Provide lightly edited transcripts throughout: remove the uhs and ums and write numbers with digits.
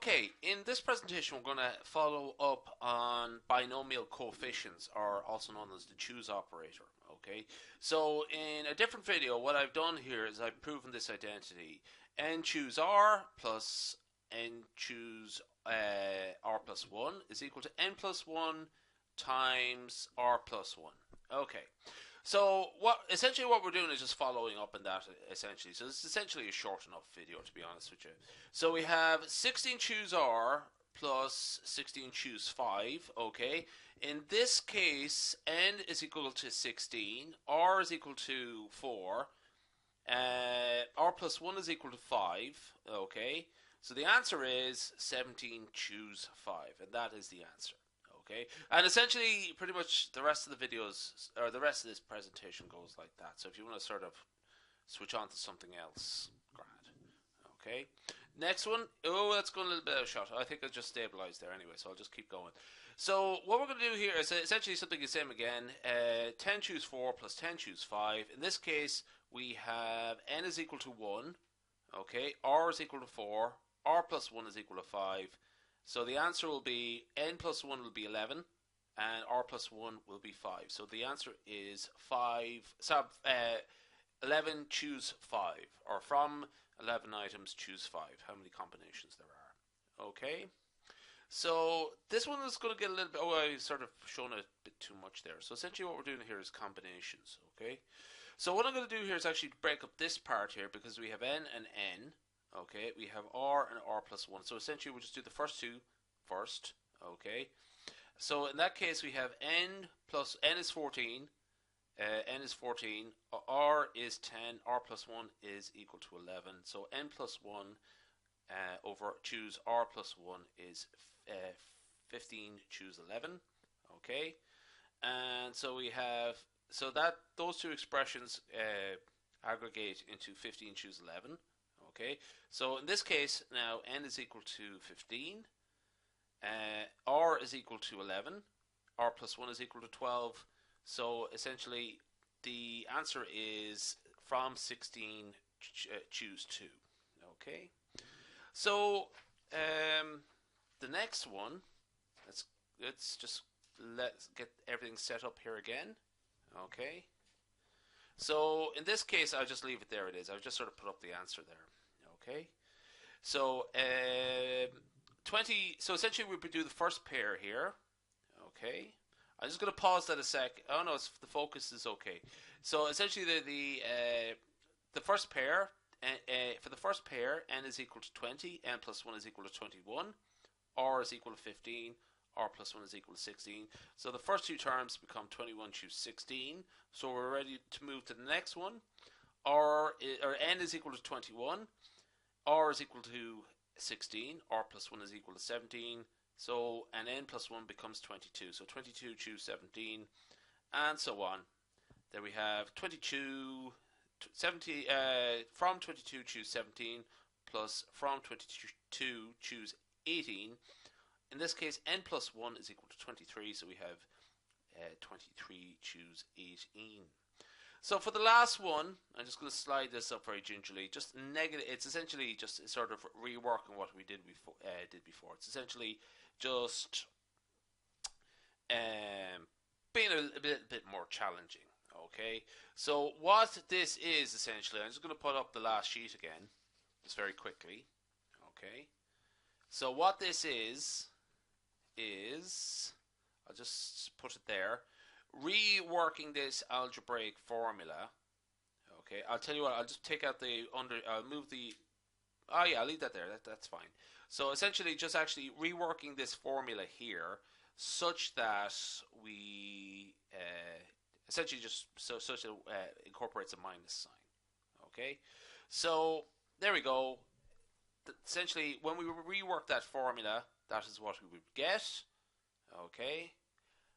Okay, in this presentation we're going to follow up on binomial coefficients, or also known as the choose operator. Okay, so in a different video what I've done here is I've proven this identity: n choose r plus n choose r plus 1 is equal to n plus 1 times r plus 1. Okay, so what we're doing is just following up on that essentially. So it's essentially a short enough video, to be honest with you. So we have 16 choose r plus 16 choose 5. Okay, in this case n is equal to 16, r is equal to 4, r plus 1 is equal to 5. Okay, so the answer is 17 choose 5, and that is the answer. Okay, and essentially pretty much the rest of the videos, or the rest of this presentation, goes like that. So if you want to sort of switch on to something else, grand. Okay, next one. Oh, that's going a little bit out of shot. I think I'll just stabilize there anyway, so I'll just keep going. So what we're going to do here is essentially something the same again. 10 choose 4 plus 10 choose 5. In this case we have n is equal to 1. Okay, r is equal to 4, r plus 1 is equal to 5. So the answer will be n plus 1 will be 11, and r plus 1 will be 5. So the answer is 11 choose 5, or from 11 items choose 5. How many combinations there are. Okay, so this one is going to get a little bit, I've sort of shown a bit too much there. So essentially what we're doing here is combinations. Okay, so what I'm going to do here is actually break up this part here, because we have n and n. Okay, we have r and r plus 1. So essentially we'll just do the first two first. Okay, so in that case we have n is 14, n is 14, r is 10, r plus 1 is equal to 11. So n plus 1 over choose r plus 1 is 15 choose 11. Okay, and so we have, so that those two expressions aggregate into 15 choose 11. Okay, so in this case now n is equal to 15, r is equal to 11, r plus 1 is equal to 12. So essentially the answer is from 16 choose 2. Okay, so the next one, let's get everything set up here again. Okay, so in this case I'll just leave it there. It is, I've just sort of put up the answer there. Okay, so 20. So essentially we would do the first pair here. Okay, I'm just going to pause that a sec. Oh no, the focus is okay. So essentially the first pair, for the first pair, n is equal to 20, n plus 1 is equal to 21, r is equal to 15, r plus 1 is equal to 16. So the first two terms become 21 choose 16. So we're ready to move to the next one. N is equal to 21, r is equal to 16, r plus 1 is equal to 17. So and n plus 1 becomes 22. So 22 choose 17, and so on. Then we have 22, 70, from 22 choose 17 plus from 22 choose 18. In this case n plus 1 is equal to 23, so we have 23 choose 18. So for the last one, I'm just going to slide this up very gingerly. Just negative. It's essentially just sort of reworking what we did before. It's essentially just being a bit more challenging. Okay. So what this is essentially, I'm just going to put up the last sheet again, just very quickly. Okay. So what this is I'll just put it there. Reworking this algebraic formula. Okay, I'll tell you what, I'll just take out I'll move the, I'll leave that there, that's fine. So essentially just actually reworking this formula here such that we essentially just such that incorporates a minus sign. Okay, so there we go. Essentially when we rework that formula, that is what we would get. Okay,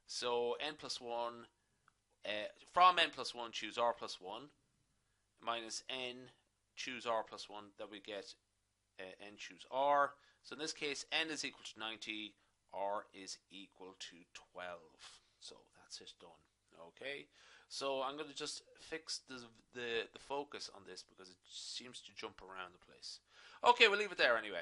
so n plus 1, from n plus 1 choose r plus 1, minus n choose r plus 1, that we get n choose r. So in this case n is equal to 90, r is equal to 12. So that's it done. Okay, so I'm going to just fix the focus on this because it seems to jump around the place. Okay, we'll leave it there anyway.